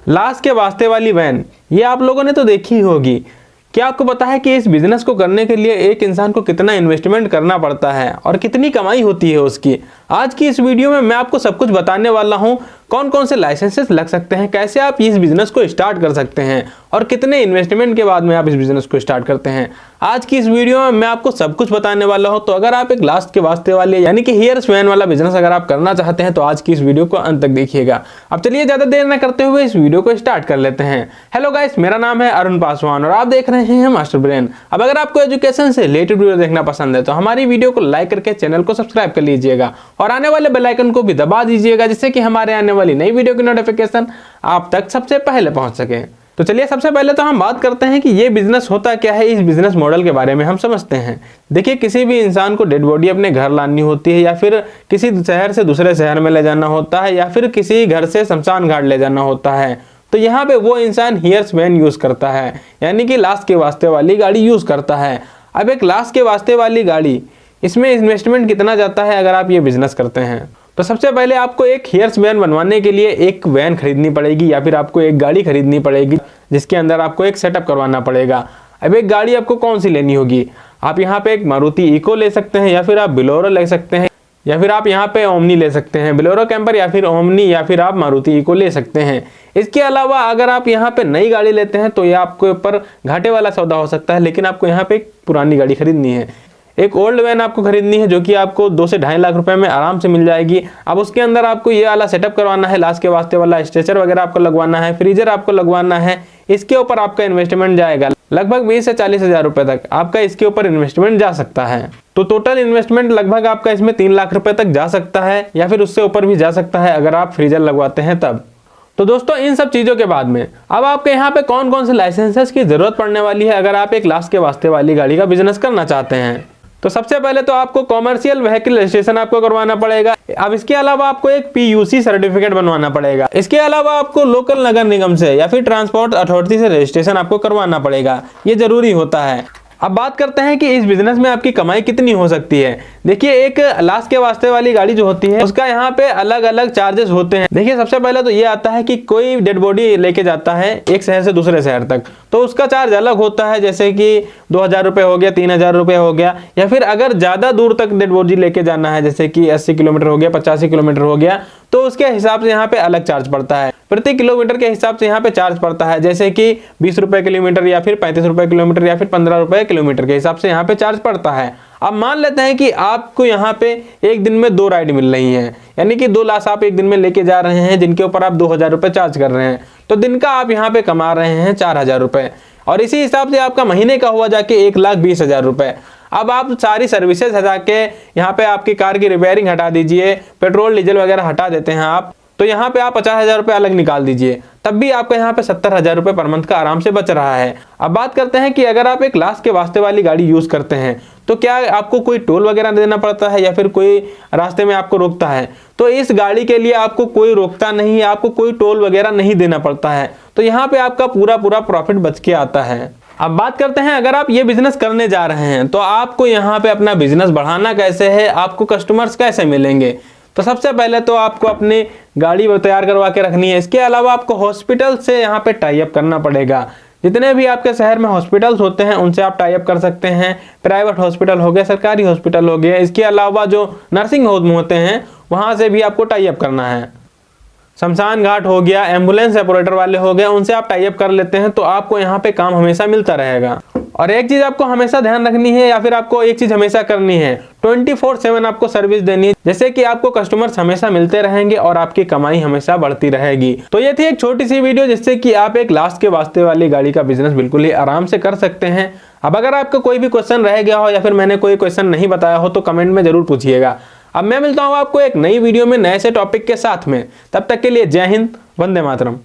Last के वास्ते वाली वैन, ये आप लोगों ने तो देखी ही होगी। क्या आपको पता है कि इस बिजनेस को करने के लिए एक इंसान को कितना इन्वेस्टमेंट करना पड़ता है और कितनी कमाई होती है उसकी। आज की इस वीडियो में मैं आपको सब कुछ बताने वाला हूं, कौन कौन से लाइसेंसेस लग सकते हैं, कैसे आप इस बिजनेस को स्टार्ट कर सकते हैं और कितने इन्वेस्टमेंट के बाद में आप इस बिजनेस को स्टार्ट करते हैं। आज की इस वीडियो में मैं आपको सब कुछ बताने वाला हूं। तो अगर आप एक लास्ट के वास्ते वाले यानी कि हेयर्स वैन वाला बिजनेस अगर आप करना चाहते हैं तो आज की इस वीडियो को अंत तक देखिएगा। अब चलिए ज्यादा देर न करते हुए इस वीडियो को स्टार्ट कर लेते हैं। हेलो गाइस, मेरा नाम है अरुण पासवान और आप देख रहे हैं मास्टर ब्रेन। अब अगर आपको एजुकेशन से रिलेटेड वीडियो देखना पसंद है तो हमारी वीडियो को लाइक करके चैनल को सब्सक्राइब कर लीजिएगा और आने वाले बेल आइकन को भी दबा दीजिएगा, जिससे कि हमारे आने वाली नई वीडियो की नोटिफिकेशन आप तक सबसे पहले पहुंच सके। तो चलिए सबसे पहले तो हम बात करते हैं कि ये बिजनेस होता क्या है। इस बिजनेस मॉडल के बारे में हम समझते हैं। देखिए, किसी भी इंसान को डेड बॉडी अपने घर लानी होती है या फिर किसी शहर से दूसरे शहर में ले जाना होता है या फिर किसी घर से शमशान घाट ले जाना होता है, तो यहाँ पे वो इंसान हियर्स वैन यूज करता है, यानी कि लास्ट के वास्ते वाली गाड़ी यूज करता है। अब एक लास्ट के वास्ते वाली गाड़ी, इसमें इन्वेस्टमेंट कितना जाता है अगर आप ये बिजनेस करते हैं? तो सबसे पहले आपको एक हियर्स वैन बनवाने के लिए एक वैन खरीदनी पड़ेगी या फिर आपको एक गाड़ी खरीदनी पड़ेगी, जिसके अंदर आपको एक सेटअप करवाना पड़ेगा। अब एक गाड़ी आपको कौन सी लेनी होगी? आप यहाँ पे एक मारुति इको ले सकते हैं या फिर आप बोलेरो ले सकते हैं या फिर आप यहाँ पे ओमनी ले सकते हैं, बोलेरो कैंपर या फिर ओमनी या फिर आप मारुति इको ले सकते हैं। इसके अलावा अगर आप यहाँ पे नई गाड़ी लेते हैं तो ये आपके ऊपर घाटे वाला सौदा हो सकता है, लेकिन आपको यहाँ पे एक पुरानी गाड़ी खरीदनी है। एक ओल्ड वैन आपको खरीदनी है जो कि आपको 2 से 2.5 लाख रुपए में आराम से मिल जाएगी। अब उसके अंदर आपको ये वाला सेटअप करवाना है, लास्ट के वास्ते वाला स्ट्रेचर वगैरह आपको लगवाना है, फ्रीजर आपको लगवाना है। इसके ऊपर आपका इन्वेस्टमेंट जाएगा लगभग 20 से 40 हजार रुपए तक आपका इसके ऊपर इन्वेस्टमेंट जा सकता है। तो टोटल इन्वेस्टमेंट लगभग आपका इसमें 3 लाख रुपए तक जा सकता है या फिर उससे ऊपर भी जा सकता है अगर आप फ्रीजर लगवाते हैं तब। तो दोस्तों, इन सब चीजों के बाद में अब आपके यहाँ पे कौन कौन से लाइसेंसेस की जरूरत पड़ने वाली है अगर आप एक लास्ट के वास्ते वाली गाड़ी का बिजनेस करना चाहते हैं। तो सबसे पहले तो आपको कॉमर्शियल व्हीकल रजिस्ट्रेशन आपको करवाना पड़ेगा। अब इसके अलावा आपको एक PUC सर्टिफिकेट बनवाना पड़ेगा। इसके अलावा आपको लोकल नगर निगम से या फिर ट्रांसपोर्ट अथॉरिटी से रजिस्ट्रेशन आपको करवाना पड़ेगा, ये जरूरी होता है। अब बात करते हैं कि इस बिजनेस में आपकी कमाई कितनी हो सकती है। देखिए, एक लास्ट के वास्ते वाली गाड़ी जो होती है उसका यहाँ पे अलग अलग चार्जेस होते हैं। देखिए, सबसे पहले तो ये आता है कि कोई डेड बॉडी लेके जाता है एक शहर से दूसरे शहर तक, तो उसका चार्ज अलग होता है, जैसे कि 2000 रुपये हो गया, 3000 रुपये हो गया। या फिर अगर ज्यादा दूर तक डेड बॉडी लेके जाना है, जैसे कि 80 किलोमीटर हो गया, 85 किलोमीटर हो गया, तो उसके हिसाब से यहाँ पे अलग चार्ज पड़ता है। प्रति किलोमीटर के हिसाब से यहाँ पे चार्ज पड़ता है, जैसे कि 20 रुपए किलोमीटर या फिर 35 रुपए किलोमीटर या फिर 15 रुपए किलोमीटर के हिसाब से यहाँ पे चार्ज पड़ता है। अब मान लेते हैं कि आपको यहाँ पे एक दिन में 2 राइड मिल रही हैं, यानी कि 2 लाश आप एक दिन में लेके जा रहे हैं, जिनके ऊपर आप 2000 रुपये चार्ज कर रहे हैं, तो दिन का आप यहाँ पे कमा रहे हैं 4000 रुपये और इसी हिसाब से आपका महीने का हुआ जाके 1,20,000 रुपये। अब आप सारी सर्विसेज हटा के यहाँ पे आपकी कार की रिपेयरिंग हटा दीजिए, पेट्रोल डीजल वगैरह हटा देते हैं आप, तो यहाँ पे आप 50,000 रुपये अलग निकाल दीजिए, तब भी आपका यहाँ पे 70,000 रुपये पर मंथ का आराम से बच रहा है। अब बात करते हैं कि अगर आप एक लास्ट के वास्ते वाली गाड़ी यूज करते हैं तो क्या आपको कोई टोल वगैरह देना पड़ता है या फिर कोई रास्ते में आपको रोकता है? तो इस गाड़ी के लिए आपको कोई रोकता नहीं है, आपको कोई टोल वगैरह नहीं देना पड़ता है, तो यहाँ पे आपका पूरा प्रॉफिट बच के आता है। अब बात करते हैं, अगर आप ये बिजनेस करने जा रहे हैं तो आपको यहाँ पे अपना बिजनेस बढ़ाना कैसे है, आपको कस्टमर्स कैसे मिलेंगे? तो सबसे पहले तो आपको अपनी गाड़ी तैयार करवा के रखनी है। इसके अलावा आपको हॉस्पिटल से यहाँ पे टाई अप करना पड़ेगा। जितने भी आपके शहर में हॉस्पिटल्स होते हैं उनसे आप टाई अप कर सकते हैं। प्राइवेट हॉस्पिटल हो गए, सरकारी हॉस्पिटल हो गए, इसके अलावा जो नर्सिंग होम होते हैं वहाँ से भी आपको टाई अप करना है। शमशान घाट हो गया, एम्बुलेंस ऑपरेटर वाले हो गए, उनसे आप टाई अप कर लेते हैं तो आपको यहाँ पे काम हमेशा मिलता रहेगा। और एक चीज आपको हमेशा ध्यान रखनी है या फिर आपको एक चीज हमेशा करनी है, 24/7 आपको सर्विस देनी है, जैसे कि आपको कस्टमर्स हमेशा मिलते रहेंगे और आपकी कमाई हमेशा बढ़ती रहेगी। तो ये थी एक छोटी सी वीडियो जिससे कि आप एक लास्ट के वास्ते वाली गाड़ी का बिजनेस बिल्कुल ही आराम से कर सकते हैं। अब अगर आपका कोई भी क्वेश्चन रह गया हो या फिर मैंने कोई क्वेश्चन नहीं बताया हो तो कमेंट में जरूर पूछिएगा। अब मैं मिलता हूँ आपको एक नई वीडियो में नए से टॉपिक के साथ में, तब तक के लिए जय हिंद, वंदे मातरम।